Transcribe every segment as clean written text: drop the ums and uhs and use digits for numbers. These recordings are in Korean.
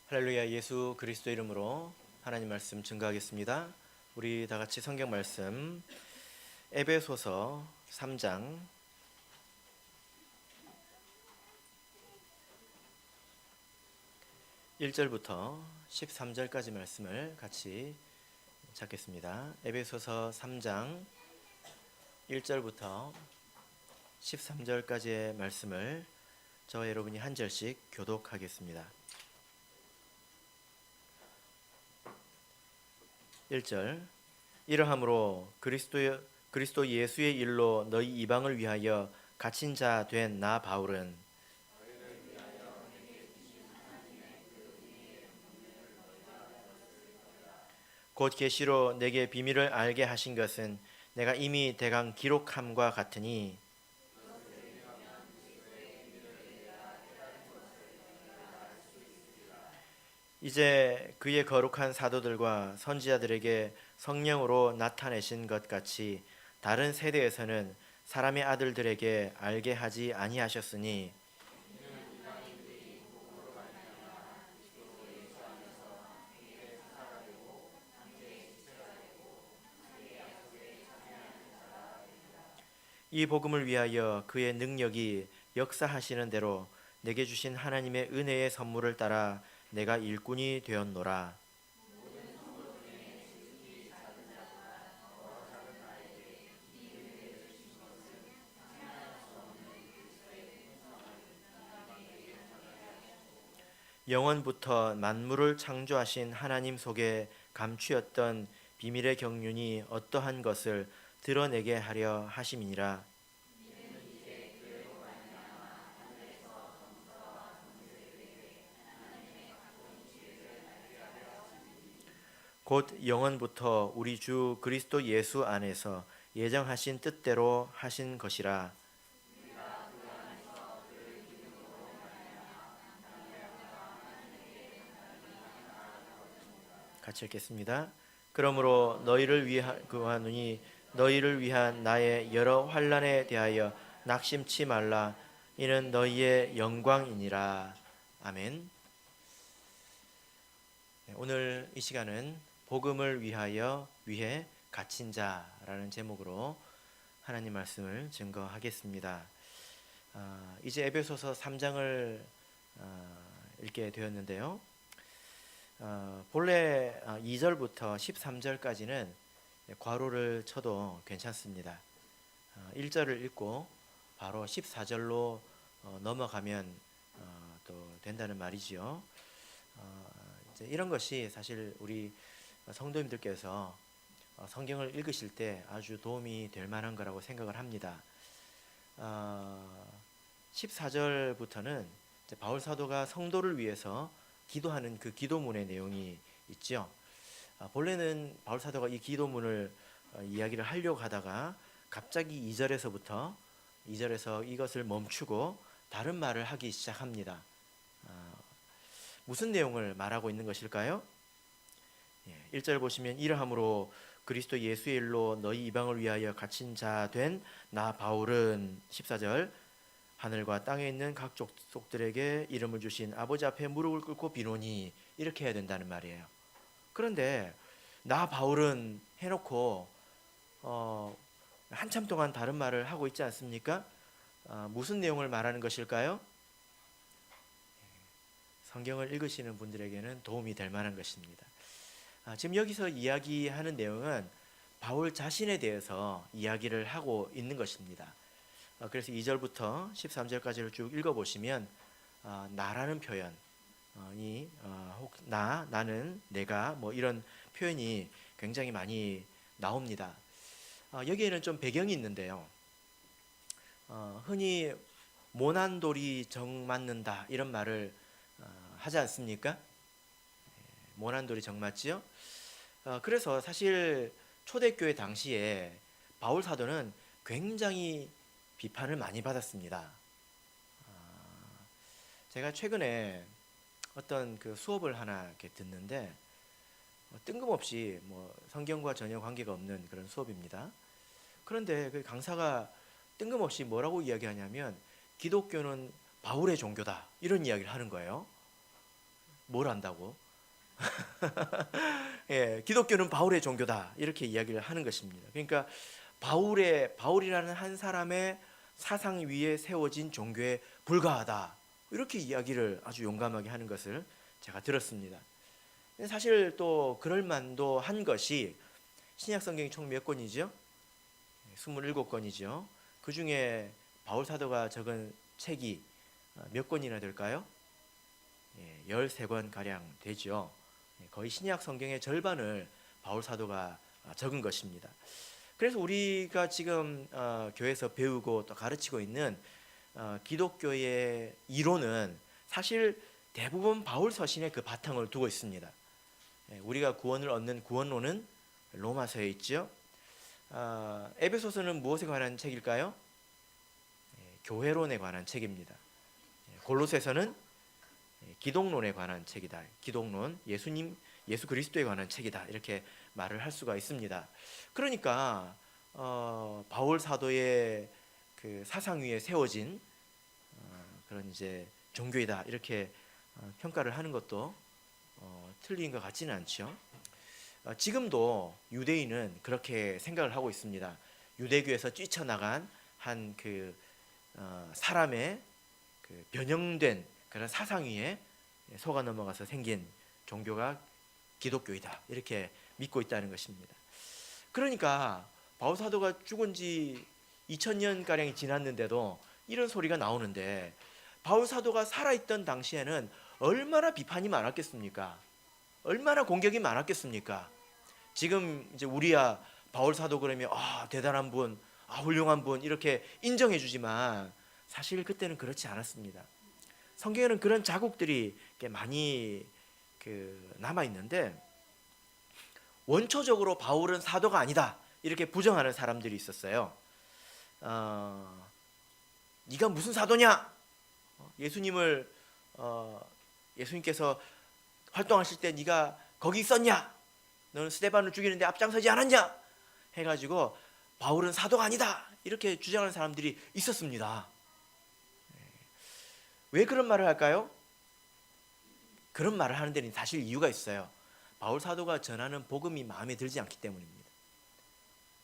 할렐루야. 예수 그리스도 이름으로 하나님 말씀 증거하겠습니다. 우리 다 같이 성경 말씀 에베소서 3장 1절부터 13절까지 말씀을 같이 찾겠습니다. 에베소서 3장 1절부터 13절까지의 말씀을 저와 여러분이 한 절씩 교독하겠습니다. 1절. 이러함으로 그리스도 예수의 일로 너희 이방을 위하여 갇힌 자 된 나 바울은 곧 계시로 내게 비밀을 알게 하신 것은 내가 이미 대강 기록함과 같으니 이제 그의 거룩한 사도들과 선지자들에게 성령으로 나타내신 것 같이 다른 세대에서는 사람의 아들들에게 알게 하지 아니하셨으니 이 복음을 위하여 그의 능력이 역사하시는 대로 내게 주신 하나님의 은혜의 선물을 따라 내가 일꾼이 되었노라. 영원부터 만물을 창조하신 하나님 속에 감추었던 비밀의 경륜이 어떠한 것을 드러내게 하려 하심이니라. 곧 영원부터 우리 주 그리스도 예수 안에서 예정하신 뜻대로 하신 것이라. 같이 읽겠습니다. 그러므로 너희를 구하노니 너희를 위한 나의 여러 환난에 대하여 낙심치 말라. 이는 너희의 영광이니라. 아멘. 오늘 이 시간은 복음을 위해 갇힌 자라는 제목으로 하나님 말씀을 증거하겠습니다. 이제 에베소서 3장을 읽게 되었는데요. 본래 2절부터 13절까지는 괄호를 쳐도 괜찮습니다. 1절을 읽고 바로 14절로 넘어가면 또 된다는 말이지요. 이런 것이 사실 우리 성도님들께서 성경을 읽으실 때 아주 도움이 될 만한 거라고 생각을 합니다. 14절부터는 바울 사도가 성도를 위해서 기도하는 그 기도문의 내용이 있죠. 본래는 바울 사도가 이 기도문을 이야기를 하려고 하다가 갑자기 2절에서 이것을 멈추고 다른 말을 하기 시작합니다. 무슨 내용을 말하고 있는 것일까요? 1절 보시면 이러함으로 그리스도 예수의 일로 너희 이방을 위하여 갇힌 자 된 나 바울은 14절 하늘과 땅에 있는 각 족속들에게 이름을 주신 아버지 앞에 무릎을 꿇고 비노니 이렇게 해야 된다는 말이에요. 그런데 나 바울은 해놓고 한참 동안 다른 말을 하고 있지 않습니까? 무슨 내용을 말하는 것일까요? 성경을 읽으시는 분들에게는 도움이 될 만한 것입니다. 지금 여기서 이야기하는 내용은 바울 자신에 대해서 이야기를 하고 있는 것입니다. 그래서 2절부터 13절까지를 쭉 읽어보시면 나라는 표현이 나는, 내가 뭐 이런 표현이 굉장히 많이 나옵니다. 여기에는 좀 배경이 있는데요. 흔히 모난 돌이 정 맞는다 이런 말을 하지 않습니까? 모난 돌이 정 맞지요? 그래서 사실 초대교회 당시에 바울 사도는 굉장히 비판을 많이 받았습니다. 제가 최근에 어떤 그 수업을 하나 이렇게 듣는데 뜬금없이 뭐 성경과 전혀 관계가 없는 그런 수업입니다. 그런데 그 강사가 뜬금없이 뭐라고 이야기하냐면 기독교는 바울의 종교다 이런 이야기를 하는 거예요. 뭘 안다고? 예, 기독교는 바울의 종교다 이렇게 이야기를 하는 것입니다. 그러니까 바울이라는 한 사람의 사상 위에 세워진 종교에 불과하다 이렇게 이야기를 아주 용감하게 하는 것을 제가 들었습니다. 사실 또 그럴 만도 한 것이 신약 성경이 총 몇 권이죠? 27권이죠. 그 중에 바울 사도가 적은 책이 몇 권이나 될까요? 13권 가량 되죠. 거의 신약 성경의 절반을 바울 사도가 적은 것입니다. 그래서 우리가 지금 교회에서 배우고 또 가르치고 있는 기독교의 이론은 사실 대부분 바울 서신의 그 바탕을 두고 있습니다. 우리가 구원을 얻는 구원론은 로마서에 있죠. 에베소서는 무엇에 관한 책일까요? 교회론에 관한 책입니다. 골로새서는 기독론에 관한 책이다. 기독론, 예수 그리스도에 관한 책이다. 이렇게 말을 할 수가 있습니다. 그러니까 바울 사도의 그 사상 위에 세워진 그런 이제 종교이다. 이렇게 평가를 하는 것도 틀린 것 같지는 않죠. 지금도 유대인은 그렇게 생각을 하고 있습니다. 유대교에서 뛰쳐나간 한 그 사람의 그 변형된 그런 사상 위에 속아 넘어가서 생긴 종교가 기독교이다 이렇게 믿고 있다는 것입니다. 그러니까 바울 사도가 죽은 지 2000년 가량이 지났는데도 이런 소리가 나오는데 바울 사도가 살아있던 당시에는 얼마나 비판이 많았겠습니까? 얼마나 공격이 많았겠습니까? 지금 이제 우리야 바울 사도 그러면 대단한 분, 훌륭한 분 이렇게 인정해 주지만 사실 그때는 그렇지 않았습니다. 성경에는 그런 자국들이 많이 남아 있는데 원초적으로 바울은 사도가 아니다 이렇게 부정하는 사람들이 있었어요. 네가 무슨 사도냐? 예수님께서 활동하실 때 네가 거기 있었냐? 너는 스데반을 죽이는데 앞장서지 않았냐? 해가지고 바울은 사도가 아니다 이렇게 주장하는 사람들이 있었습니다. 왜 그런 말을 할까요? 그런 말을 하는 데는 사실 이유가 있어요. 바울 사도가 전하는 복음이 마음에 들지 않기 때문입니다.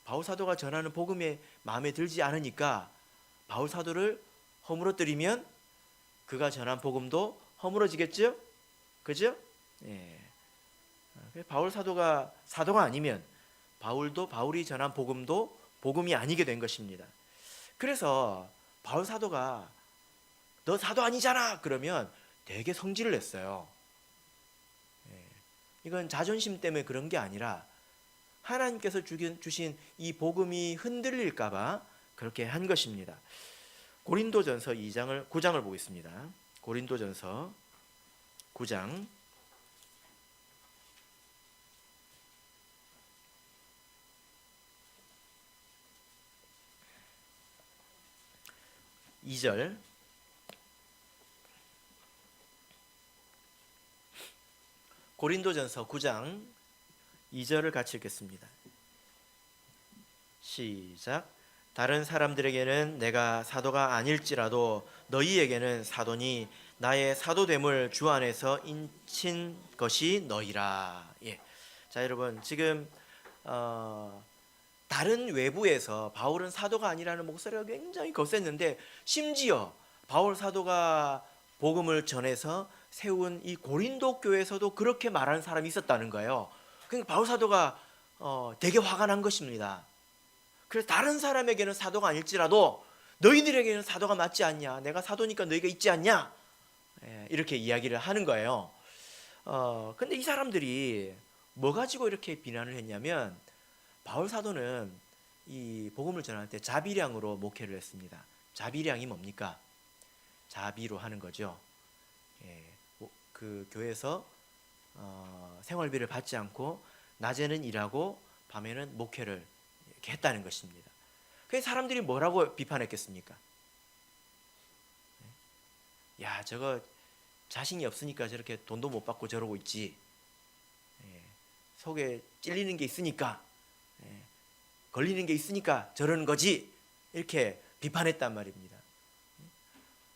바울 사도가 전하는 복음이 마음에 들지 않으니까 바울 사도를 허물어뜨리면 그가 전한 복음도 허물어지겠죠? 그죠? 예. 바울 사도가 아니면 바울이 전한 복음도 복음이 아니게 된 것입니다. 그래서 바울 사도가 너 사도 아니잖아 그러면 되게 성질을 냈어요. 이건 자존심 때문에 그런 게 아니라 하나님께서 주신 이 복음이 흔들릴까 봐 그렇게 한 것입니다. 고린도전서 9장을 보겠습니다. 고린도전서 9장 2절 고린도전서 9장 2절을 같이 읽겠습니다. 시작. 다른 사람들에게는 내가 사도가 아닐지라도 너희에게는 사도니 나의 사도됨을 주 안에서 인친 것이 너희라. 예. 자, 여러분 지금 다른 외부에서 바울은 사도가 아니라는 목소리가 굉장히 거셌는데 심지어 바울 사도가 복음을 전해서 세운 이 고린도 교회에서도 그렇게 말하는 사람이 있었다는 거예요. 그러니까 바울 사도가 되게 화가 난 것입니다. 그래서 다른 사람에게는 사도가 아닐지라도 너희들에게는 사도가 맞지 않냐? 내가 사도니까 너희가 있지 않냐? 이렇게 이야기를 하는 거예요. 근데 이 사람들이 뭐 가지고 이렇게 비난을 했냐면 바울 사도는 이 복음을 전할 때 자비량으로 목회를 했습니다. 자비량이 뭡니까? 자비로 하는 거죠. 그 교회에서 생활비를 받지 않고 낮에는 일하고 밤에는 목회를 이렇게 했다는 것입니다. 그래서 사람들이 뭐라고 비판했겠습니까? 야, 저거 자신이 없으니까 저렇게 돈도 못 받고 저러고 있지. 속에 찔리는 게 있으니까, 걸리는 게 있으니까 저러는 거지. 이렇게 비판했단 말입니다.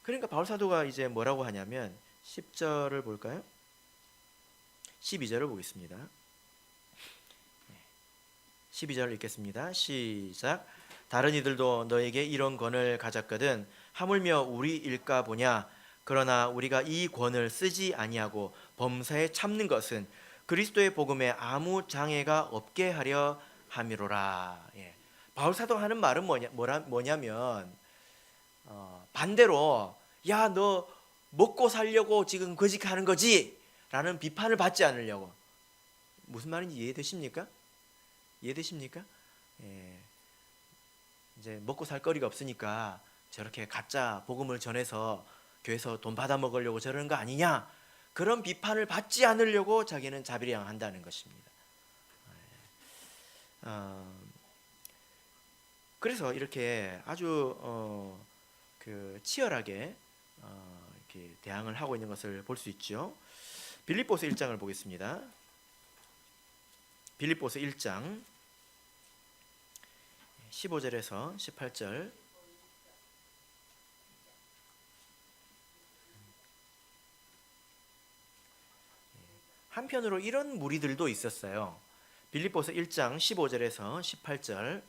그러니까 바울 사도가 이제 뭐라고 하냐면 10절을 볼까요? 12절을 보겠습니다. 12절 읽겠습니다. 시작. 다른 이들도 너에게 이런 권을 가졌거든 하물며 우리 일까 보냐. 그러나 우리가 이 권을 쓰지 아니하고 범사에 참는 것은 그리스도의 복음에 아무 장애가 없게 하려 함이로라. 예. 바울 사도가 하는 말은 뭐냐면 반대로 야 너 먹고 살려고 지금 거짓하는 거지 라는 비판을 받지 않으려고. 무슨 말인지 이해되십니까? 이해되십니까? 예. 이제 먹고 살 거리가 없으니까 저렇게 가짜 복음을 전해서 교회에서 돈 받아 먹으려고 저러는 거 아니냐, 그런 비판을 받지 않으려고 자기는 자비량한다는 것입니다. 그래서 이렇게 아주 치열하게 이렇게 대항을 하고 있는 것을 볼 수 있죠. 빌립보서 1장을 보겠습니다. 빌립보서 1장 15절에서 18절. 한편으로 이런 무리들도 있었어요. 빌립보서 1장 15절에서 18절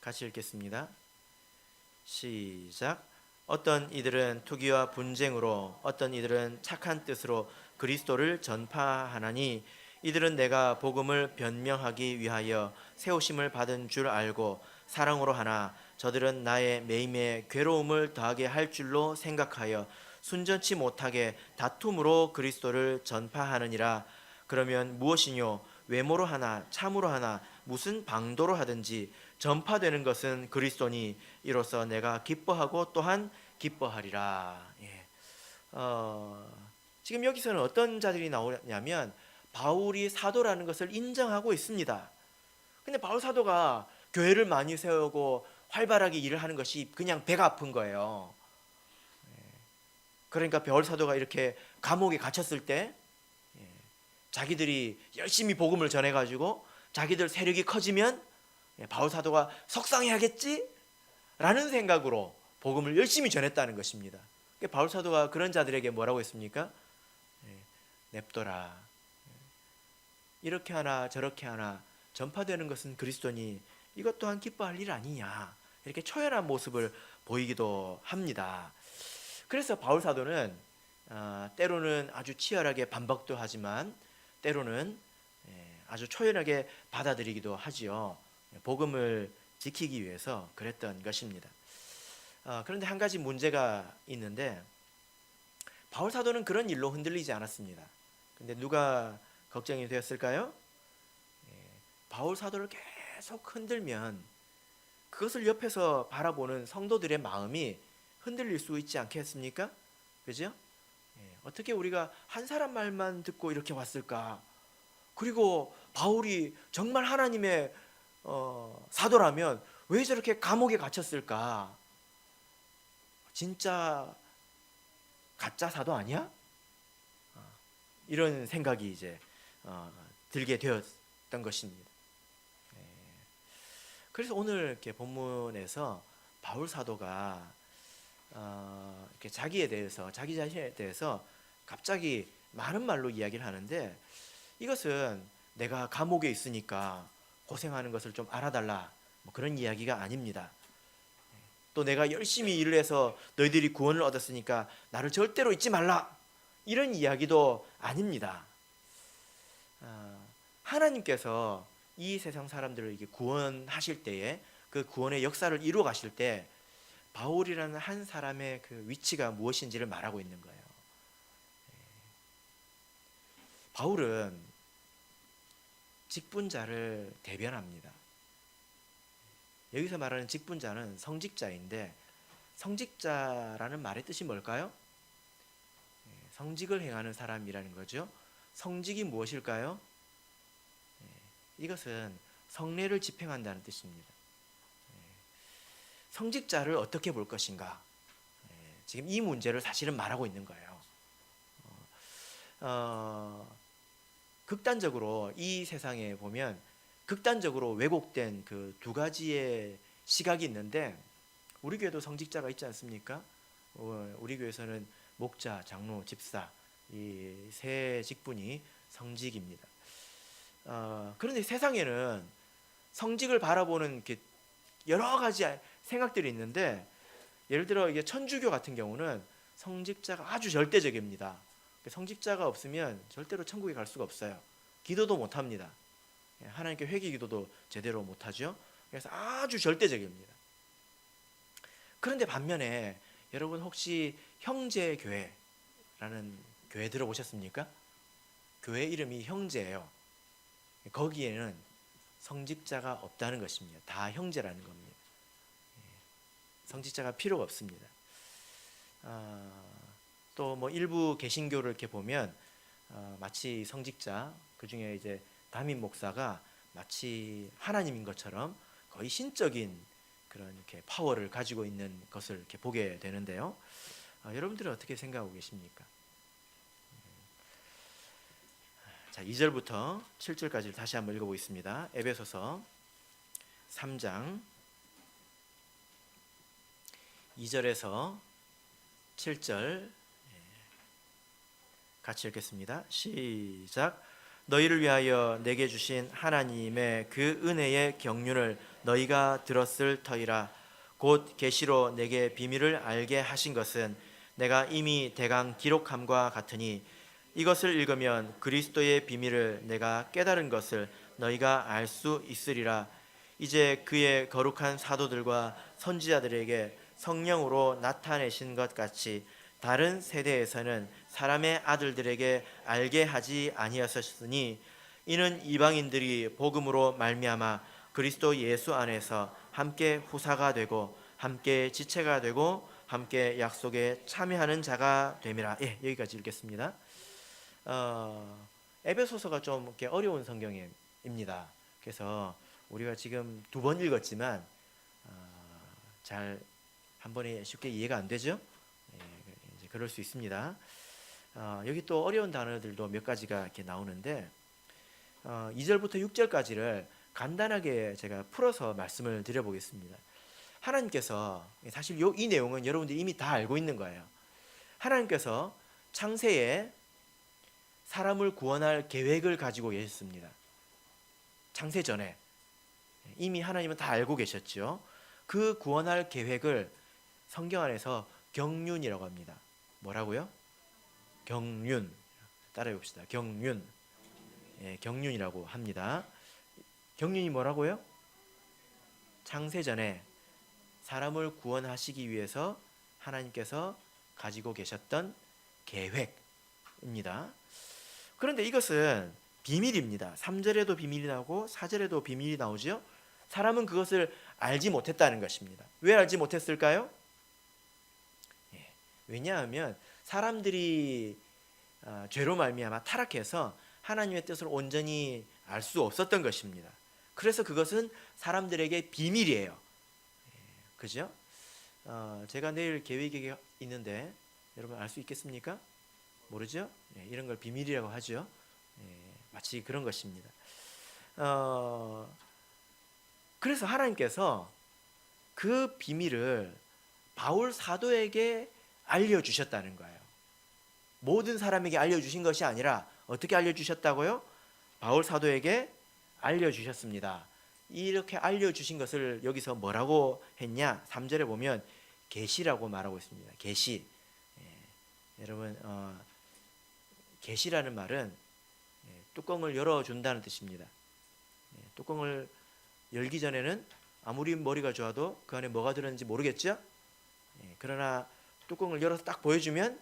같이 읽겠습니다. 시작. 어떤 이들은 투기와 분쟁으로, 어떤 이들은 착한 뜻으로 그리스도를 전파하나니 이들은 내가 복음을 변명하기 위하여 세우심을 받은 줄 알고 사랑으로 하나 저들은 나의 매임에 괴로움을 더하게 할 줄로 생각하여 순전치 못하게 다툼으로 그리스도를 전파하느니라. 그러면 무엇이뇨? 외모로 하나 참으로 하나 무슨 방도로 하든지 전파되는 것은 그리스도니 이로써 내가 기뻐하고 또한 기뻐하리라. 예. 지금 여기서는 어떤 자들이 나오냐면 바울이 사도라는 것을 인정하고 있습니다. 근데 바울 사도가 교회를 많이 세우고 활발하게 일을 하는 것이 그냥 배가 아픈 거예요. 그러니까 바울 사도가 이렇게 감옥에 갇혔을 때 자기들이 열심히 복음을 전해가지고 자기들 세력이 커지면 바울 사도가 석상해야겠지? 라는 생각으로 복음을 열심히 전했다는 것입니다. 바울 사도가 그런 자들에게 뭐라고 했습니까? 냅둬라. 이렇게 하나 저렇게 하나 전파되는 것은 그리스도니 이것 또한 기뻐할 일 아니냐, 이렇게 초연한 모습을 보이기도 합니다. 그래서 바울 사도는 때로는 아주 치열하게 반박도 하지만 때로는 아주 초연하게 받아들이기도 하지요. 복음을 지키기 위해서 그랬던 것입니다. 그런데 한 가지 문제가 있는데 바울 사도는 그런 일로 흔들리지 않았습니다. 근데 누가 걱정이 되었을까요? 바울 사도를 계속 흔들면 그것을 옆에서 바라보는 성도들의 마음이 흔들릴 수 있지 않겠습니까? 그죠? 어떻게 우리가 한 사람 말만 듣고 이렇게 왔을까? 그리고 바울이 정말 하나님의 사도라면 왜 저렇게 감옥에 갇혔을까? 진짜 가짜 사도 아니야? 이런 생각이 이제 들게 되었던 것입니다. 그래서 오늘 이렇게 본문에서 바울 사도가 이렇게 자기에 대해서, 자기 자신에 대해서 갑자기 많은 말로 이야기를 하는데 이것은 내가 감옥에 있으니까 고생하는 것을 좀 알아달라, 뭐 그런 이야기가 아닙니다. 또 내가 열심히 일을 해서 너희들이 구원을 얻었으니까 나를 절대로 잊지 말라, 이런 이야기도 아닙니다. 하나님께서 이 세상 사람들을 이렇게 구원하실 때에 그 구원의 역사를 이루어 가실 때 바울이라는 한 사람의 그 위치가 무엇인지를 말하고 있는 거예요. 바울은 직분자를 대변합니다. 여기서 말하는 직분자는 성직자인데 성직자라는 말의 뜻이 뭘까요? 성직을 행하는 사람이라는 거죠. 성직이 무엇일까요? 이것은 성례를 집행한다는 뜻입니다. 성직자를 어떻게 볼 것인가? 지금 이 문제를 사실은 말하고 있는 거예요. 극단적으로 이 세상에 보면 극단적으로 왜곡된 그 두 가지의 시각이 있는데 우리 교회도 성직자가 있지 않습니까? 우리 교회에서는 목자, 장로, 집사 이 세 직분이 성직입니다. 그런데 세상에는 성직을 바라보는 이렇게 여러 가지 생각들이 있는데, 예를 들어 이게 천주교 같은 경우는 성직자가 아주 절대적입니다. 성직자가 없으면 절대로 천국에 갈 수가 없어요. 기도도 못 합니다. 하나님께 회개 기도도 제대로 못 하죠. 그래서 아주 절대적입니다. 그런데 반면에 여러분 혹시 형제교회라는 교회 들어보셨습니까? 교회 이름이 형제예요. 거기에는 성직자가 없다는 것입니다. 다 형제라는 겁니다. 성직자가 필요가 없습니다. 또 뭐 일부 개신교를 이렇게 보면 마치 성직자, 그 중에 이제 담임 목사가 마치 하나님인 것처럼 거의 신적인 그런 이렇게 파워를 가지고 있는 것을 이렇게 보게 되는데요. 여러분들은 어떻게 생각하고 계십니까? 자, 2절부터 7절까지 다시 한번 읽어보겠습니다. 에베소서 3장 2절에서 7절 같이 읽겠습니다. 시작. 너희를 위하여 내게 주신 하나님의 그 은혜의 경륜을 너희가 들었을 터이라. 곧 계시로 내게 비밀을 알게 하신 것은 내가 이미 대강 기록함과 같으니 이것을 읽으면 그리스도의 비밀을 내가 깨달은 것을 너희가 알 수 있으리라. 이제 그의 거룩한 사도들과 선지자들에게 성령으로 나타내신 것 같이 다른 세대에서는 사람의 아들들에게 알게 하지 아니하셨으니 이는 이방인들이 복음으로 말미암아 그리스도 예수 안에서 함께 후사가 되고 함께 지체가 되고 함께 약속에 참여하는 자가 됨이라. 여기까지 읽겠습니다. 에베소서가 좀 이렇게 어려운 성경입니다. 그래서 우리가 지금 2번 읽었지만 잘 한 번에 쉽게 이해가 안 되죠? 이제 그럴 수 있습니다. 여기 또 어려운 단어들도 몇 가지가 이렇게 나오는데 2절부터 6절까지를 간단하게 제가 풀어서 말씀을 드려보겠습니다. 하나님께서 사실 이 내용은 여러분들이 이미 다 알고 있는 거예요. 하나님께서 창세에 사람을 구원할 계획을 가지고 계셨습니다. 창세 전에 이미 하나님은 다 알고 계셨죠. 그 구원할 계획을 성경 안에서 경륜이라고 합니다. 뭐라고요? 경륜. 따라해 봅시다. 경륜. 경륜이라고 합니다. 경륜이 뭐라고요? 창세 전에 사람을 구원하시기 위해서 하나님께서 가지고 계셨던 계획입니다. 그런데 이것은 비밀입니다. 3절에도 비밀이 나오고 4절에도 비밀이 나오죠. 사람은 그것을 알지 못했다는 것입니다. 왜 알지 못했을까요? 왜냐하면 사람들이 죄로 말미암아 타락해서 하나님의 뜻을 온전히 알 수 없었던 것입니다. 그래서 그것은 사람들에게 비밀이에요. 그죠? 제가 내일 계획이 있는데 여러분 알 수 있겠습니까? 모르죠? 이런 걸 비밀이라고 하죠. 마치 그런 것입니다. 그래서 하나님께서 그 비밀을 바울 사도에게 알려주셨다는 거예요. 모든 사람에게 알려주신 것이 아니라 어떻게 알려주셨다고요? 바울 사도에게 알려주셨습니다. 이렇게 알려주신 것을 여기서 뭐라고 했냐? 3절에 보면 계시라고 말하고 있습니다. 계시. 여러분 계시라는 말은 뚜껑을 열어준다는 뜻입니다. 뚜껑을 열기 전에는 아무리 머리가 좋아도 그 안에 뭐가 들었는지 모르겠죠? 그러나 뚜껑을 열어서 딱 보여주면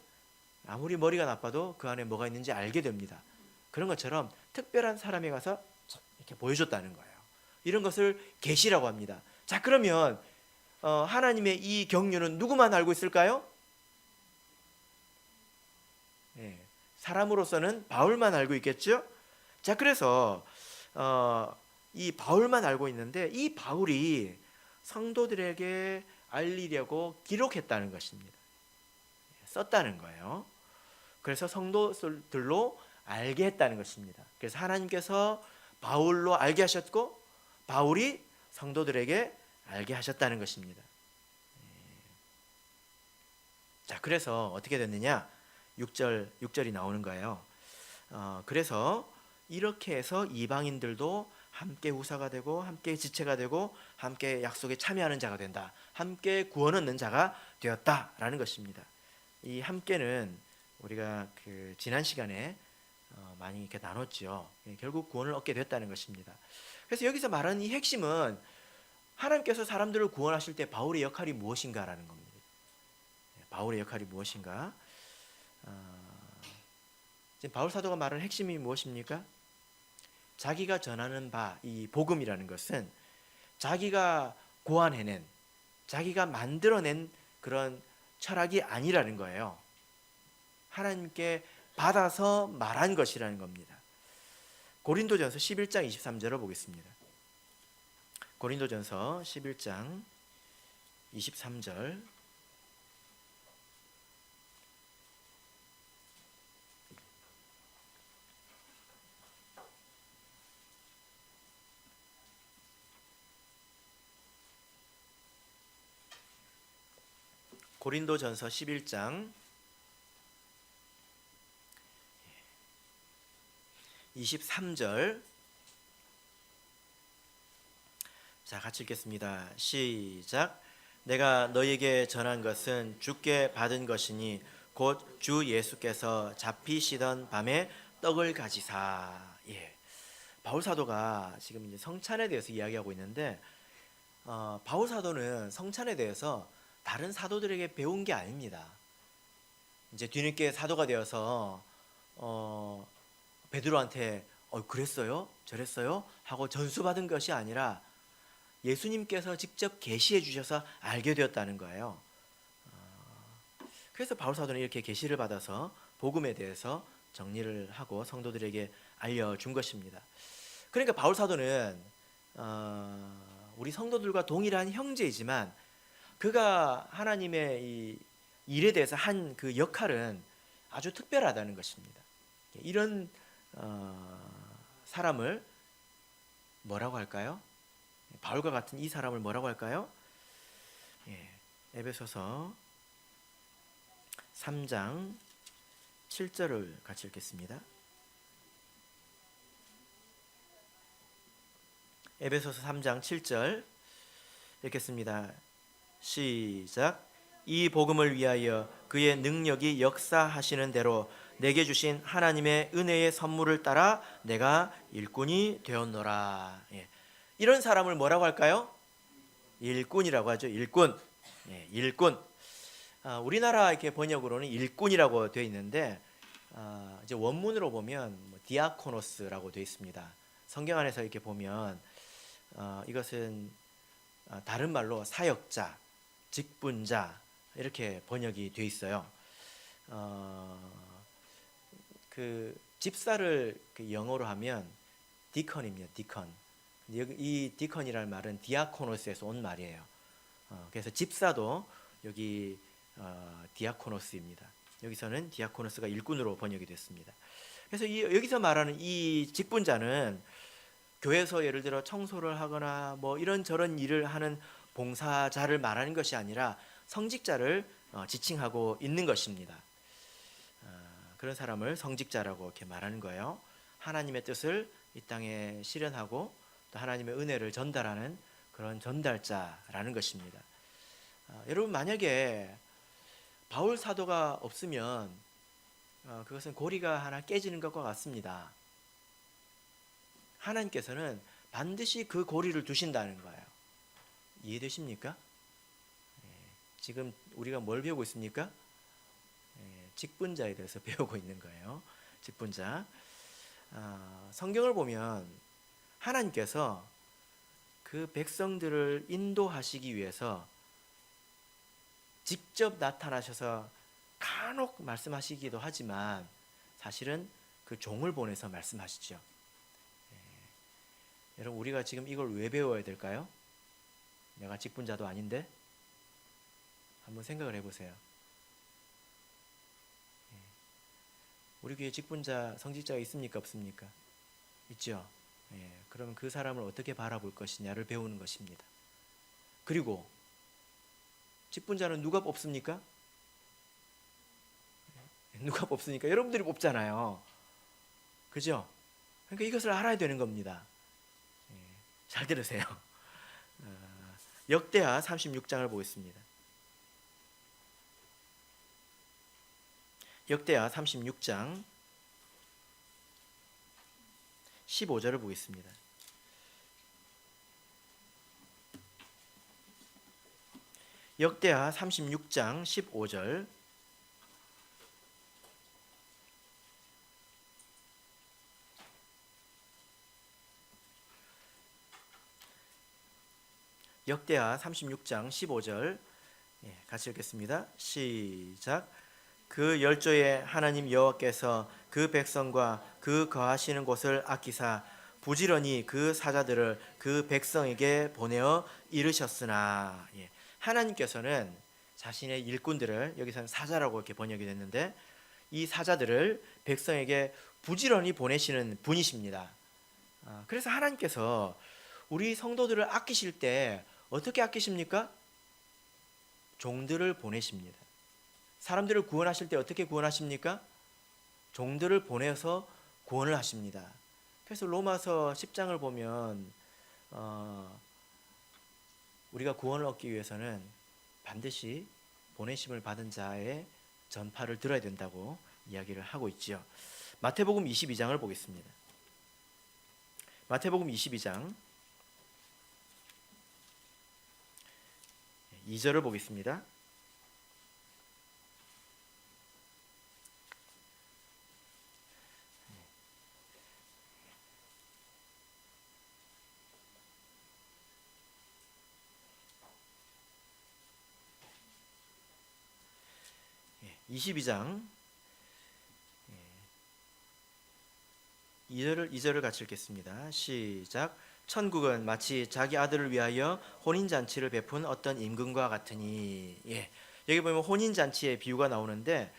아무리 머리가 나빠도 그 안에 뭐가 있는지 알게 됩니다. 그런 것처럼 특별한 사람에 가서 이렇게 보여줬다는 거예요. 이런 것을 계시라고 합니다. 자, 그러면 하나님의 이 경륜은 누구만 알고 있을까요? 사람으로서는 바울만 알고 있겠죠? 자, 그래서 이 바울만 알고 있는데 이 바울이 성도들에게 알리려고 기록했다는 것입니다. 썼다는 거예요. 그래서 성도들로 알게 했다는 것입니다. 그래서 하나님께서 바울로 알게 하셨고 바울이 성도들에게 알게 하셨다는 것입니다. 자, 그래서 어떻게 됐느냐? 6절이 나오는 거예요. 그래서 이렇게 해서 이방인들도 함께 후사가 되고 함께 지체가 되고 함께 약속에 참여하는 자가 된다. 함께 구원 얻는 자가 되었다라는 것입니다. 이 함께는 우리가 그 지난 시간에 많이 이렇게 나눴죠. 결국 구원을 얻게 됐다는 것입니다. 그래서 여기서 말하는 이 핵심은 하나님께서 사람들을 구원하실 때 바울의 역할이 무엇인가라는 겁니다. 바울의 역할이 무엇인가? 지금 바울 사도가 말하는 핵심이 무엇입니까? 자기가 전하는 바, 이 복음이라는 것은 자기가 고안해낸, 자기가 만들어낸 그런 철학이 아니라는 거예요. 하나님께 받아서 말한 것이라는 겁니다. 고린도전서 11장 23절을 보겠습니다. 고린도전서 11장 23절. 고린도전서 11장 23절. 자, 같이 읽겠습니다. 시작. 내가 너에게 전한 것은 주께 받은 것이니 곧 주 예수께서 잡히시던 밤에 떡을 가지사. 바울 사도가 지금 이제 성찬에 대해서 이야기하고 있는데 바울 사도는 성찬에 대해서 다른 사도들에게 배운 게 아닙니다. 이제 뒤늦게 사도가 되어서 베드로한테 그랬어요? 저랬어요? 하고 전수받은 것이 아니라 예수님께서 직접 계시해 주셔서 알게 되었다는 거예요. 그래서 바울 사도는 이렇게 계시를 받아서 복음에 대해서 정리를 하고 성도들에게 알려준 것입니다. 그러니까 바울 사도는 우리 성도들과 동일한 형제이지만 그가 하나님의 이 일에 대해서 한 그 역할은 아주 특별하다는 것입니다. 이런 사람을 뭐라고 할까요? 바울과 같은 이 사람을 뭐라고 할까요? 에베소서 3장 7절을 같이 읽겠습니다. 에베소서 3장 7절 읽겠습니다. 시작. 이 복음을 위하여 그의 능력이 역사하시는 대로 내게 주신 하나님의 은혜의 선물을 따라 내가 일꾼이 되었노라. 이런 사람을 뭐라고 할까요? 일꾼이라고 하죠. 일꾼. 일꾼. 우리나라 이렇게 번역으로는 일꾼이라고 되어 있는데 이제 원문으로 보면 디아코노스라고 되어 있습니다. 성경 안에서 이렇게 보면 이것은 다른 말로 사역자, 직분자 이렇게 번역이 되어 있어요. 그 집사를 영어로 하면 디컨입니다. 디컨. 이 디컨이라는 말은 디아코노스에서 온 말이에요. 그래서 집사도 여기 디아코노스입니다. 여기서는 디아코노스가 일꾼으로 번역이 됐습니다. 그래서 여기서 말하는 이 직분자는 교회에서 예를 들어 청소를 하거나 뭐 이런저런 일을 하는 봉사자를 말하는 것이 아니라 성직자를 지칭하고 있는 것입니다. 그런 사람을 성직자라고 이렇게 말하는 거예요. 하나님의 뜻을 이 땅에 실현하고 또 하나님의 은혜를 전달하는 그런 전달자라는 것입니다. 여러분 만약에 바울 사도가 없으면 그것은 고리가 하나 깨지는 것과 같습니다. 하나님께서는 반드시 그 고리를 두신다는 거예요. 이해되십니까? 지금 우리가 뭘 배우고 있습니까? 직분자에 대해서 배우고 있는 거예요. 직분자. 성경을 보면 하나님께서 그 백성들을 인도하시기 위해서 직접 나타나셔서 간혹 말씀하시기도 하지만 사실은 그 종을 보내서 말씀하시죠. 여러분 우리가 지금 이걸 왜 배워야 될까요? 내가 직분자도 아닌데 한번 생각을 해보세요. 우리 교회 직분자, 성직자가 있습니까? 없습니까? 있죠. 그러면 그 사람을 어떻게 바라볼 것이냐를 배우는 것입니다. 그리고 직분자는 누가 뽑습니까? 누가 뽑습니까? 여러분들이 뽑잖아요. 그죠? 그러니까 이것을 알아야 되는 겁니다. 잘 들으세요. 역대하 36장을 보겠습니다. 역대하 36장 15절을 보겠습니다. 역대하 36장 15절. 역대하 36장 15절. 같이 읽겠습니다. 시작. 그 열조의 하나님 여호와께서 그 백성과 그 거하시는 곳을 아끼사 부지런히 그 사자들을 그 백성에게 보내어 이르셨으나, 하나님께서는 자신의 일꾼들을, 여기서는 사자라고 이렇게 번역이 됐는데, 이 사자들을 백성에게 부지런히 보내시는 분이십니다. 그래서 하나님께서 우리 성도들을 아끼실 때 어떻게 아끼십니까? 종들을 보내십니다. 사람들을 구원하실 때 어떻게 구원하십니까? 종들을 보내서 구원을 하십니다. 그래서 로마서 10장을 보면 우리가 구원을 얻기 위해서는 반드시 보내심을 받은 자의 전파를 들어야 된다고 이야기를 하고 있지요. 마태복음 22장을 보겠습니다. 마태복음 22장 2절을 보겠습니다. 예, 22장 2절을 같이 읽겠습니다. 시작. 천국은 마치 자기 아들을 위하여 혼인잔치를 베푼 어떤 임금과 같으니. 여기 보면 혼인잔치의 비유가 나오는데,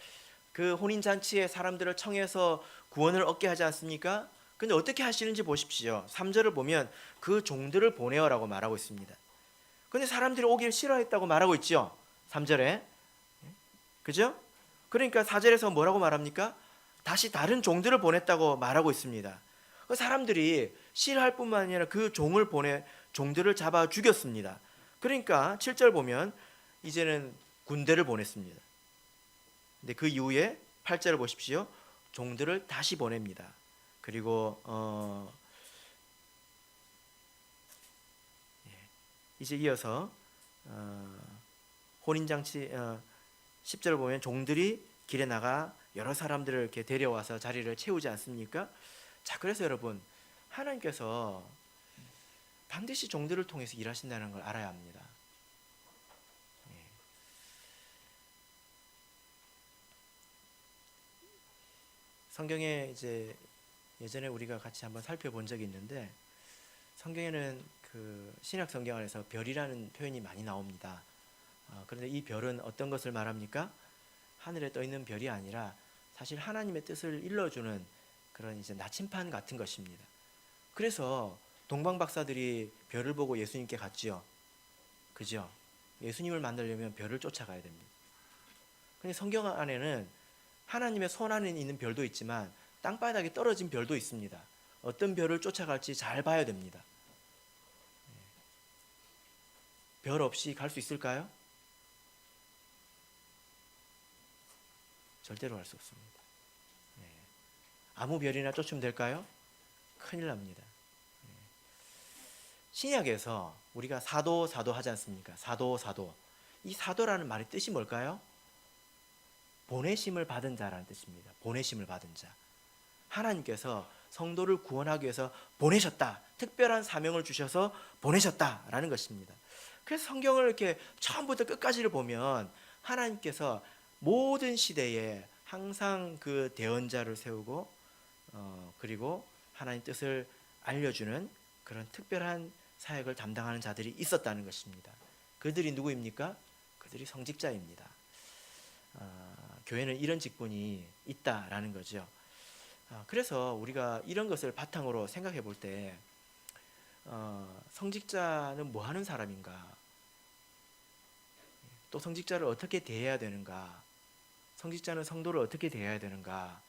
그 혼인잔치에 사람들을 청해서 구원을 얻게 하지 않습니까? 근데 어떻게 하시는지 보십시오. 3절을 보면 그 종들을 보내어라고 말하고 있습니다. 근데 사람들이 오기를 싫어했다고 말하고 있죠. 3절에. 그죠? 그러니까 4절에서 뭐라고 말합니까? 다시 다른 종들을 보냈다고 말하고 있습니다. 사람들이 싫어할 뿐만 아니라 그 종을 보내 종들을 잡아 죽였습니다. 그러니까 7절 보면 이제는 군대를 보냈습니다. 근데 그 이후에 8절을 보십시오. 종들을 다시 보냅니다. 그리고 이제 이어서 혼인잔치 10절을 보면 종들이 길에 나가 여러 사람들을 이렇게 데려와서 자리를 채우지 않습니까? 자, 그래서 여러분, 하나님께서 반드시 종들을 통해서 일하신다는 걸 알아야 합니다. 성경에 이제 예전에 우리가 같이 한번 살펴본 적이 있는데, 성경에는 그 신약 성경 안에서 별이라는 표현이 많이 나옵니다. 그런데 이 별은 어떤 것을 말합니까? 하늘에 떠 있는 별이 아니라 사실 하나님의 뜻을 일러주는 그런 이제 나침판 같은 것입니다. 그래서 동방 박사들이 별을 보고 예수님께 갔지요. 그죠? 예수님을 만나려면 별을 쫓아가야 됩니다. 근데 성경 안에는 하나님의 손 안에 있는 별도 있지만 땅바닥에 떨어진 별도 있습니다. 어떤 별을 쫓아갈지 잘 봐야 됩니다. 별 없이 갈 수 있을까요? 절대로 갈 수 없습니다. 아무 별이나 쫓으면 될까요? 큰일 납니다. 신약에서 우리가 사도 하지 않습니까? 사도. 이 사도라는 말의 뜻이 뭘까요? 보내심을 받은 자라는 뜻입니다. 보내심을 받은 자. 하나님께서 성도를 구원하기 위해서 보내셨다. 특별한 사명을 주셔서 보내셨다라는 것입니다. 그래서 성경을 이렇게 처음부터 끝까지를 보면 하나님께서 모든 시대에 항상 그 대언자를 세우고 그리고 하나님 뜻을 알려주는 그런 특별한 사역을 담당하는 자들이 있었다는 것입니다. 그들이 누구입니까? 그들이 성직자입니다. 교회는 이런 직분이 있다라는 거죠. 그래서 우리가 이런 것을 바탕으로 생각해 볼 때 성직자는 뭐 하는 사람인가? 또 성직자를 어떻게 대해야 되는가? 성직자는 성도를 어떻게 대해야 되는가?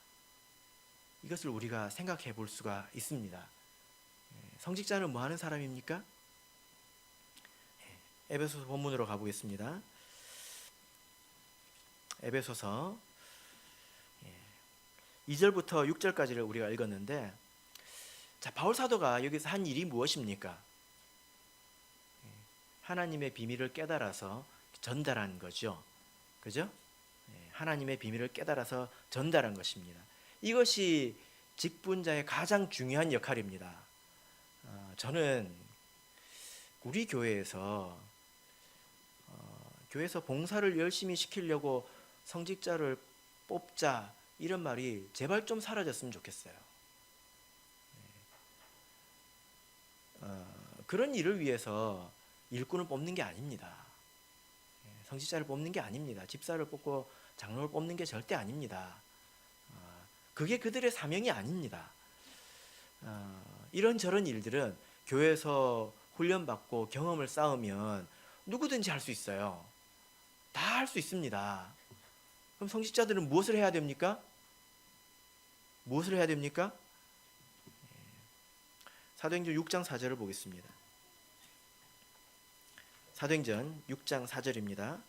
이것을 우리가 생각해 볼 수가 있습니다. 성직자는 뭐 하는 사람입니까? 에베소서 본문으로 가보겠습니다. 에베소서 2절부터 6절까지를 우리가 읽었는데, 자, 바울 사도가 여기서 한 일이 무엇입니까? 하나님의 비밀을 깨달아서 전달한 거죠. 그죠? 하나님의 비밀을 깨달아서 전달한 것입니다. 이것이 직분자의 가장 중요한 역할입니다. 저는 우리 교회에서 봉사를 열심히 시키려고 성직자를 뽑자, 이런 말이 제발 좀 사라졌으면 좋겠어요. 그런 일을 위해서 일꾼을 뽑는 게 아닙니다. 성직자를 뽑는 게 아닙니다. 집사를 뽑고 장로를 뽑는 게 절대 아닙니다. 그게 그들의 사명이 아닙니다. 이런저런 일들은 교회에서 훈련받고 경험을 쌓으면 누구든지 할 수 있어요. 다 할 수 있습니다. 그럼 성직자들은 무엇을 해야 됩니까? 무엇을 해야 됩니까? 사도행전 6장 4절을 보겠습니다. 사도행전 6장 4절입니다.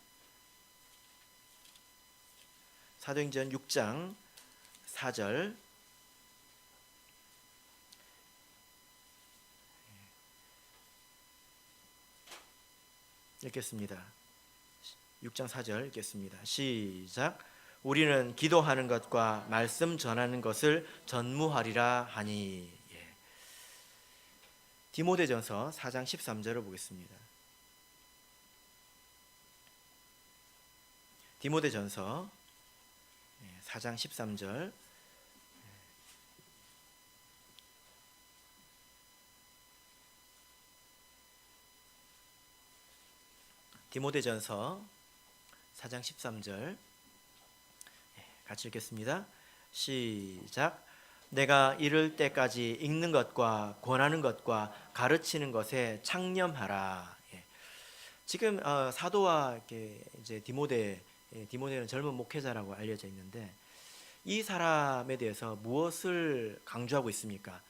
사도행전 6장 4절. 읽겠습니다. 6장 4절 읽겠습니다. 시작. 우리는 기도하는 것과 말씀 전하는 것을 전무하리라 하니. 디모데전서 4장 13절을 보겠습니다. 디모데전서 4장 13절. 디모데전서 4장 13절 같이 읽겠습니다. 시작. 내가 이를 때까지 읽는 것과 권하는 것과 가르치는 것에 창념하라. 지금 사도와 이제 디모데는 젊은 목회자라고 알려져 있는데, 이 사람에 대해서 무엇을 강조하고 있습니까?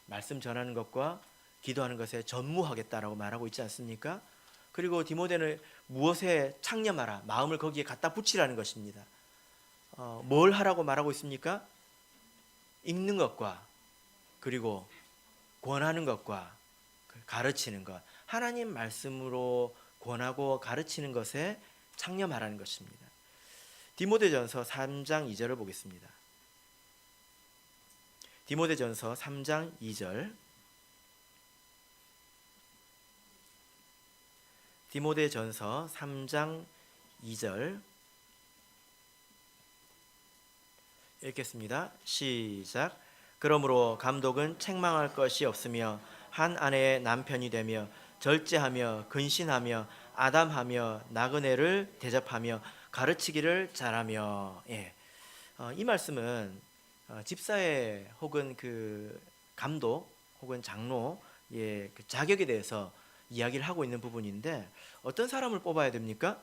말씀 전하는 것과 기도하는 것에 전무하겠다라고 말하고 있지 않습니까? 그리고 디모데는 무엇에 창념하라, 마음을 거기에 갖다 붙이라는 것입니다. 뭘 하라고 말하고 있습니까? 읽는 것과 그리고 권하는 것과 가르치는 것, 하나님 말씀으로 권하고 가르치는 것에 창념하라는 것입니다. 디모데전서 3장 2절을 보겠습니다. 디모데전서 3장 2절. 디모데전서 3장 2절 읽겠습니다. 시작. 그러므로 감독은 책망할 것이 없으며 한 아내의 남편이 되며 절제하며 근신하며 아담하며 나그네를 대접하며 가르치기를 잘하며. 이 말씀은 집사의 혹은 그 감독 혹은 장로의 그 자격에 대해서 이야기를 하고 있는 부분인데, 어떤 사람을 뽑아야 됩니까?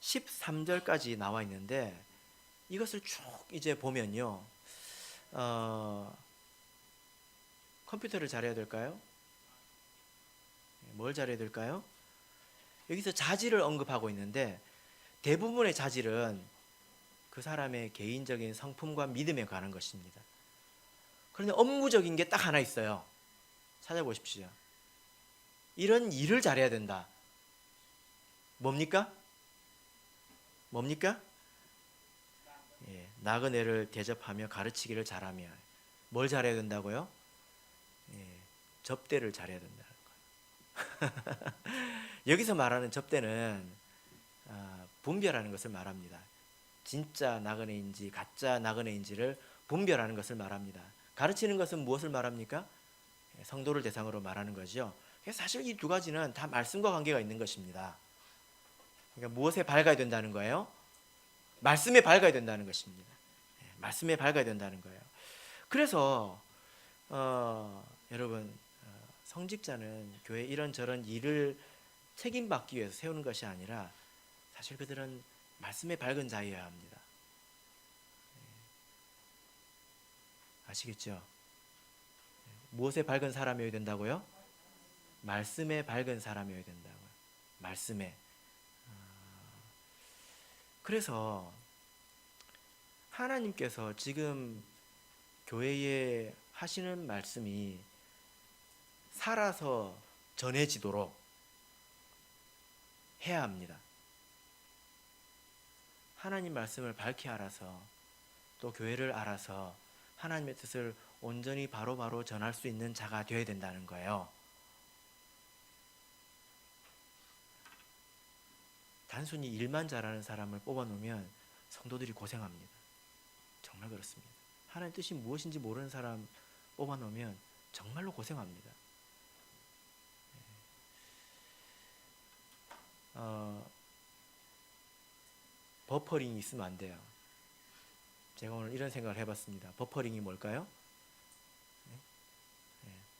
13절까지 나와 있는데, 이것을 쭉 이제 보면요, 컴퓨터를 잘해야 될까요? 뭘 잘해야 될까요? 여기서 자질을 언급하고 있는데, 대부분의 자질은 그 사람의 개인적인 성품과 믿음에 관한 것입니다. 그런데 업무적인 게 딱 하나 있어요. 찾아보십시오. 이런 일을 잘해야 된다. 뭡니까? 나그네를 대접하며 가르치기를 잘하며. 뭘 잘해야 된다고요? 접대를 잘해야 된다는 거예요. 여기서 말하는 접대는 분별하는 것을 말합니다. 진짜 나그네인지 가짜 나그네인지를 분별하는 것을 말합니다. 가르치는 것은 무엇을 말합니까? 성도를 대상으로 말하는 거죠. 사실 이 두 가지는 다 말씀과 관계가 있는 것입니다. 그러니까 무엇에 밝아야 된다는 거예요? 말씀에 밝아야 된다는 것입니다. 말씀에 밝아야 된다는 거예요. 그래서 여러분, 성직자는 교회 이런저런 일을 책임받기 위해서 세우는 것이 아니라 사실 그들은 말씀에 밝은 자여야 합니다. 아시겠죠? 무엇에 밝은 사람이어야 된다고요? 말씀에 밝은 사람이어야 된다고요. 말씀에. 그래서 하나님께서 지금 교회에 하시는 말씀이 살아서 전해지도록 해야 합니다. 하나님 말씀을 밝히 알아서 또 교회를 알아서 하나님의 뜻을 온전히 바로바로 전할 수 있는 자가 되어야 된다는 거예요. 단순히 일만 잘하는 사람을 뽑아놓으면 성도들이 고생합니다. 정말 그렇습니다. 하나님 뜻이 무엇인지 모르는 사람 뽑아놓으면 정말로 고생합니다. 버퍼링이 있으면 안 돼요. 제가 오늘 이런 생각을 해봤습니다. 버퍼링이 뭘까요?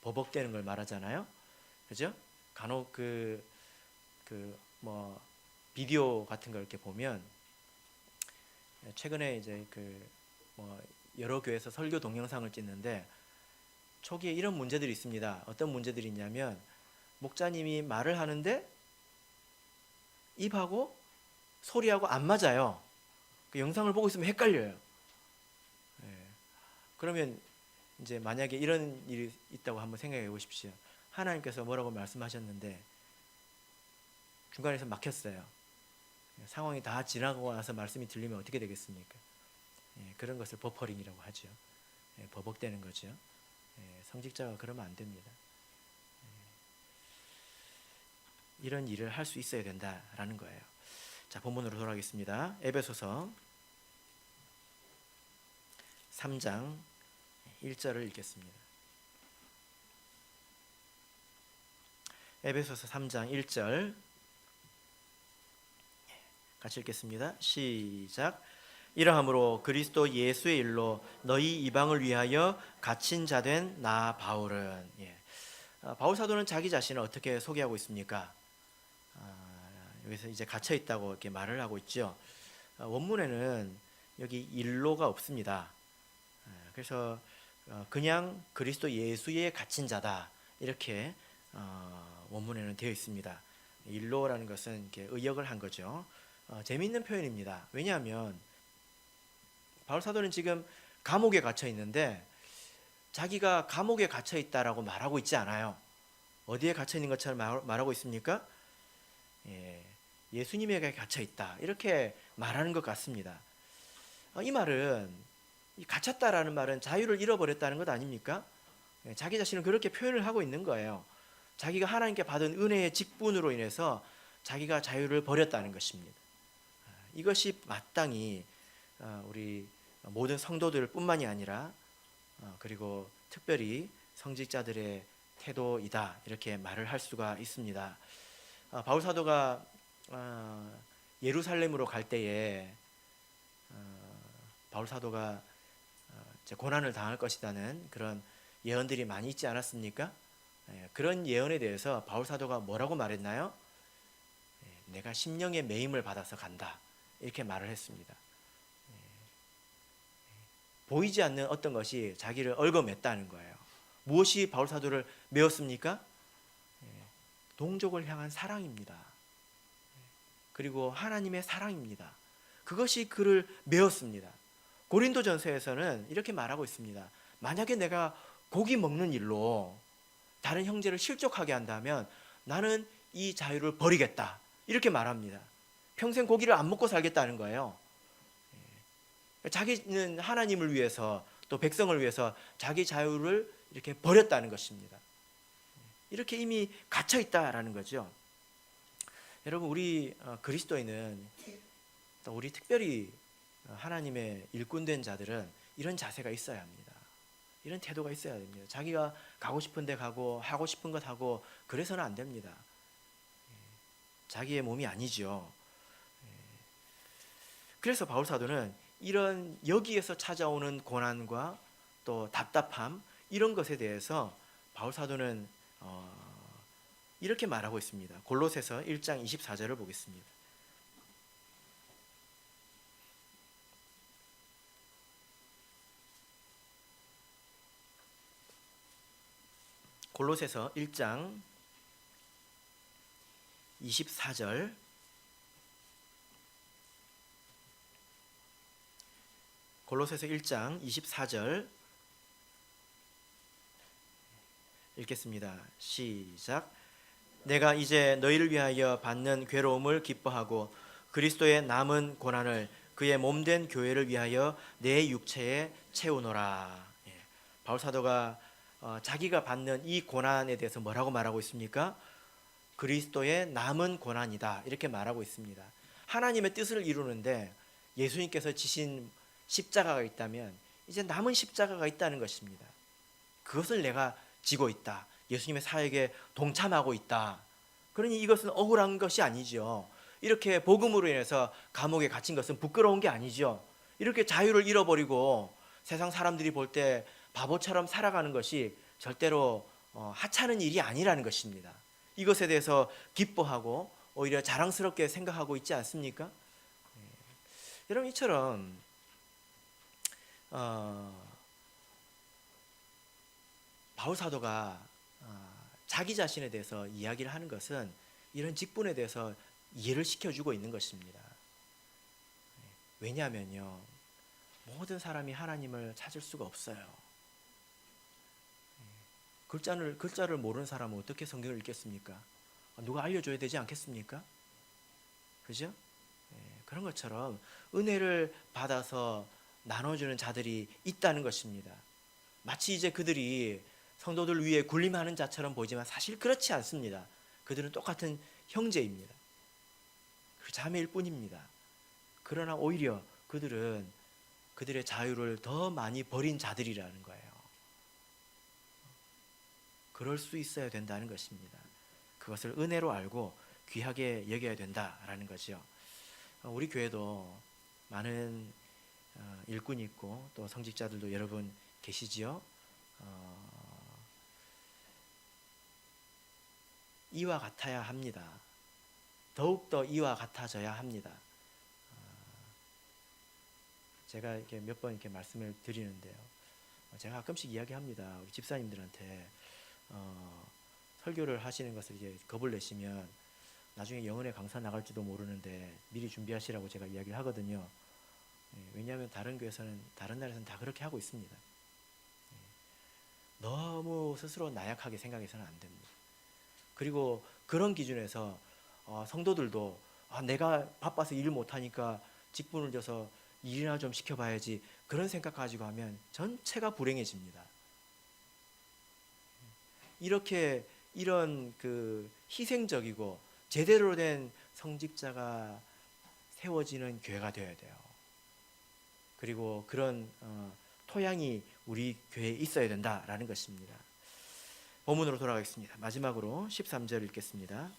버벅대는 걸 말하잖아요. 그죠? 간혹 비디오 같은 걸 이렇게 보면 최근에 이제 여러 교회에서 설교 동영상을 찍는데 초기에 이런 문제들이 있습니다. 어떤 문제들이 있냐면 목자님이 말을 하는데 입하고 소리하고 안 맞아요. 그 영상을 보고 있으면 헷갈려요. 그러면 이제 만약에 이런 일이 있다고 한번 생각해 보십시오. 하나님께서 뭐라고 말씀하셨는데 중간에서 막혔어요. 상황이 다 지나고 나서 말씀이 들리면 어떻게 되겠습니까? 그런 것을 버퍼링이라고 하죠. 버벅대는 거죠. 성직자가 그러면 안 됩니다. 이런 일을 할 수 있어야 된다라는 거예요. 자, 본문으로 돌아가겠습니다. 에베소서 3장 1절을 읽겠습니다. 에베소서 3장 1절 같이 읽겠습니다. 시작. 이러함으로 그리스도 예수의 일로 너희 이방을 위하여 갇힌 자 된 나 바울은, 바울 사도는 자기 자신을 어떻게 소개하고 있습니까? 여기서 이제 갇혀 있다고 이렇게 말을 하고 있죠. 원문에는 여기 일로가 없습니다. 그래서 그냥 그리스도 예수에 갇힌 자다 이렇게 원문에는 되어 있습니다. 일로라는 것은 이렇게 의역을 한 거죠. 재미있는 표현입니다. 왜냐하면 바울 사도는 지금 감옥에 갇혀 있는데 자기가 감옥에 갇혀 있다라고 말하고 있지 않아요. 어디에 갇혀 있는 것처럼 말하고 있습니까? 예수님에게 갇혀 있다 이렇게 말하는 것 같습니다. 이 말은 갇혔다라는 말은 자유를 잃어버렸다는 것 아닙니까? 자기 자신을 그렇게 표현을 하고 있는 거예요. 자기가 하나님께 받은 은혜의 직분으로 인해서 자기가 자유를 버렸다는 것입니다. 이것이 마땅히 우리 모든 성도들 뿐만이 아니라 그리고 특별히 성직자들의 태도이다 이렇게 말을 할 수가 있습니다. 바울 사도가 예루살렘으로 갈 때에 바울 사도가 고난을 당할 것이라는 그런 예언들이 많이 있지 않았습니까? 그런 예언에 대해서 바울 사도가 뭐라고 말했나요? 내가 심령의 매임을 받아서 간다 이렇게 말을 했습니다. 보이지 않는 어떤 것이 자기를 얽어맸다는 거예요. 무엇이 바울 사도를 메웠습니까? 동족을 향한 사랑입니다. 그리고 하나님의 사랑입니다. 그것이 그를 메웠습니다. 고린도전서에서는 이렇게 말하고 있습니다. 만약에 내가 고기 먹는 일로 다른 형제를 실족하게 한다면 나는 이 자유를 버리겠다 이렇게 말합니다. 평생 고기를 안 먹고 살겠다는 거예요. 자기는 하나님을 위해서 또 백성을 위해서 자기 자유를 이렇게 버렸다는 것입니다. 이렇게 이미 갇혀 있다라는 거죠. 여러분 우리 그리스도인은 또 우리 특별히 하나님의 일꾼된 자들은 이런 자세가 있어야 합니다. 이런 태도가 있어야 됩니다. 자기가 가고 싶은 데 가고 하고 싶은 것 하고 그래서는 안 됩니다. 자기의 몸이 아니죠. 그래서 바울 사도는 이런 여기에서 찾아오는 고난과 또 답답함 이런 것에 대해서 바울 사도는 이렇게 말하고 있습니다. 골로새서 1장 24절을 보겠습니다. 골로새서 1장 24절, 골로새서 1장 24절 읽겠습니다. 시작. 내가 이제 너희를 위하여 받는 괴로움을 기뻐하고 그리스도의 남은 고난을 그의 몸된 교회를 위하여 내 육체에 채우노라. 바울 사도가 자기가 받는 이 고난에 대해서 뭐라고 말하고 있습니까? 그리스도의 남은 고난이다, 이렇게 말하고 있습니다. 하나님의 뜻을 이루는데 예수님께서 지신 십자가가 있다면 이제 남은 십자가가 있다는 것입니다. 그것을 내가 지고 있다, 예수님의 사역에 동참하고 있다. 그러니 이것은 억울한 것이 아니죠. 이렇게 복음으로 인해서 감옥에 갇힌 것은 부끄러운 게 아니죠. 이렇게 자유를 잃어버리고 세상 사람들이 볼 때 바보처럼 살아가는 것이 절대로 하찮은 일이 아니라는 것입니다. 이것에 대해서 기뻐하고 오히려 자랑스럽게 생각하고 있지 않습니까? 여러분, 이처럼 바울 사도가 자기 자신에 대해서 이야기를 하는 것은 이런 직분에 대해서 이해를 시켜주고 있는 것입니다. 왜냐하면요, 모든 사람이 하나님을 찾을 수가 없어요. 글자를 모르는 사람은 어떻게 성경을 읽겠습니까? 누가 알려줘야 되지 않겠습니까? 그죠? 그런 것처럼 은혜를 받아서 나눠주는 자들이 있다는 것입니다. 마치 이제 그들이 성도들 위에 군림하는 자처럼 보이지만 사실 그렇지 않습니다. 그들은 똑같은 형제입니다. 그 자매일 뿐입니다. 그러나 오히려 그들은 그들의 자유를 더 많이 버린 자들이라는 거예요. 그럴 수 있어야 된다는 것입니다. 그것을 은혜로 알고 귀하게 여겨야 된다라는 거죠. 우리 교회도 많은 일꾼이 있고 또 성직자들도 여러분 계시지요. 이와 같아야 합니다. 더욱더 이와 같아져야 합니다. 제가 이렇게 몇 번 이렇게 말씀을 드리는데요, 제가 가끔씩 이야기합니다. 우리 집사님들한테 설교를 하시는 것을 이제 겁을 내시면 나중에 영혼의 강사 나갈지도 모르는데 미리 준비하시라고 제가 이야기를 하거든요. 왜냐하면 다른 교회에서는, 다른 나라에서는 다 그렇게 하고 있습니다. 너무 스스로 나약하게 생각해서는 안 됩니다. 그리고 그런 기준에서 성도들도 내가 바빠서 일 못하니까 직분을 줘서 일이나 좀 시켜봐야지, 그런 생각 가지고 하면 전체가 불행해집니다. 이런 그 희생적이고 제대로 된 성직자가 세워지는 교회가 되어야 돼요. 그리고 그런 토양이 우리 교회에 있어야 된다라는 것입니다. 본문으로 돌아가겠습니다. 마지막으로 13절 읽겠습니다.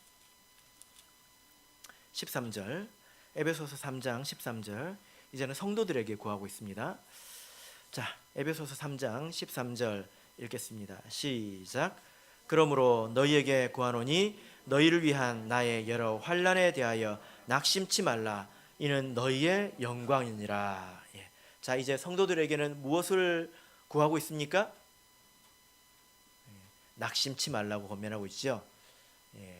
13절, 에베소서 3장 13절, 이제는 성도들에게 구하고 있습니다. 자, 에베소서 3장 13절 읽겠습니다. 시작. 그러므로 너희에게 구하노니 너희를 위한 나의 여러 환난에 대하여 낙심치 말라. 이는 너희의 영광이니라. 자, 이제 성도들에게는 무엇을 구하고 있습니까? 낙심치 말라고 권면하고 있죠.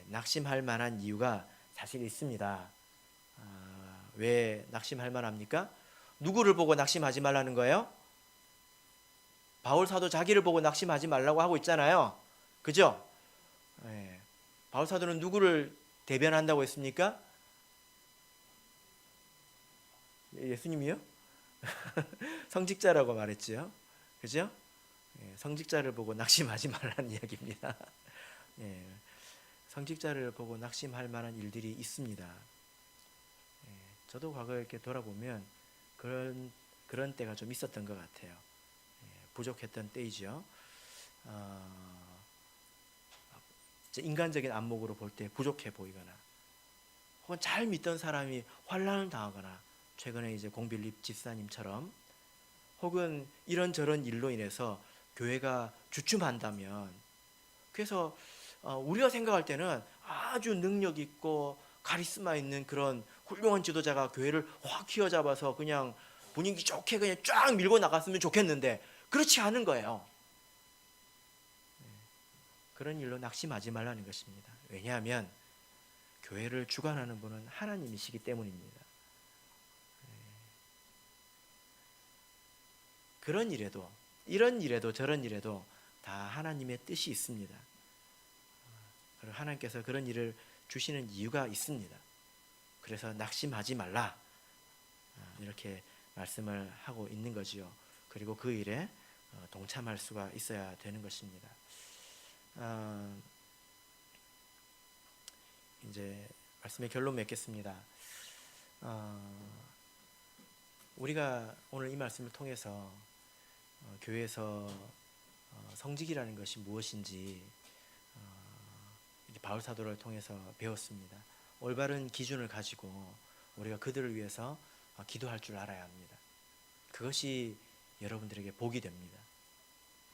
낙심할 만한 이유가 사실 있습니다. 왜 낙심할 만합니까? 누구를 보고 낙심하지 말라는 거예요? 바울 사도 자기를 보고 낙심하지 말라고 하고 있잖아요. 그죠? 바울 사도는 누구를 대변한다고 했습니까? 예수님이요? 성직자라고 말했죠. 그죠? 성직자를 보고 낙심하지 말라는 이야기입니다. 성직자를 보고 낙심할 만한 일들이 있습니다. 저도 과거에 이렇게 돌아보면 그런 때가 좀 있었던 것 같아요. 부족했던 때이죠. 인간적인 안목으로 볼 때 부족해 보이거나, 혹은 잘 믿던 사람이 환난을 당하거나, 최근에 이제 공빌립 집사님처럼, 혹은 이런저런 일로 인해서 교회가 주춤한다면, 그래서 우리가 생각할 때는 아주 능력 있고 카리스마 있는 그런 훌륭한 지도자가 교회를 확 휘어잡아서 그냥 분위기 좋게 그냥 쫙 밀고 나갔으면 좋겠는데 그렇지 않은 거예요. 그런 일로 낙심하지 말라는 것입니다. 왜냐하면 교회를 주관하는 분은 하나님이시기 때문입니다. 그런 일에도, 이런 일에도 저런 일에도 다 하나님의 뜻이 있습니다. 그리고 하나님께서 그런 일을 주시는 이유가 있습니다. 그래서 낙심하지 말라, 이렇게 말씀을 하고 있는 거지요. 그리고 그 일에 동참할 수가 있어야 되는 것입니다. 이제 말씀의 결론 맺겠습니다. 우리가 오늘 이 말씀을 통해서 교회에서 성직이라는 것이 무엇인지 바울 사도를 통해서 배웠습니다. 올바른 기준을 가지고 우리가 그들을 위해서 기도할 줄 알아야 합니다. 그것이 여러분들에게 복이 됩니다.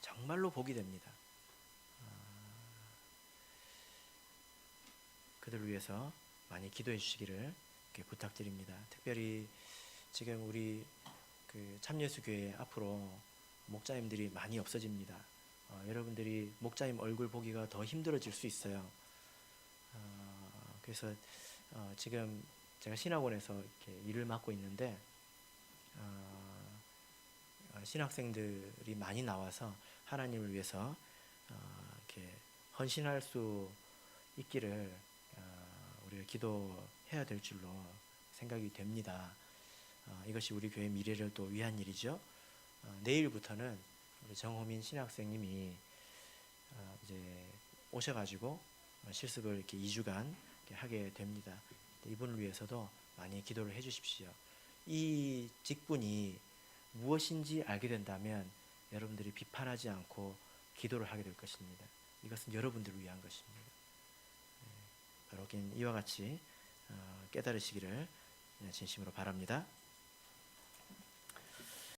정말로 복이 됩니다. 그들을 위해서 많이 기도해 주시기를 부탁드립니다. 특별히 지금 우리 참예수교회 앞으로 목자님들이 많이 없어집니다. 여러분들이 목자님 얼굴 보기가 더 힘들어질 수 있어요. 그래서 지금 제가 신학원에서 이렇게 일을 맡고 있는데 신학생들이 많이 나와서 하나님을 위해서 이렇게 헌신할 수 있기를 우리가 기도해야 될 줄로 생각이 됩니다. 이것이 우리 교회 미래를 또 위한 일이죠. 내일부터는 우리 정호민 신학생님이 이제 오셔가지고 실습을 이렇게 2주간 이렇게 하게 됩니다. 이분을 위해서도 많이 기도를 해주십시오. 이 직분이 무엇인지 알게 된다면 여러분들이 비판하지 않고 기도를 하게 될 것입니다. 이것은 여러분들을 위한 것입니다. 여러분 이와 같이 깨달으시기를 진심으로 바랍니다.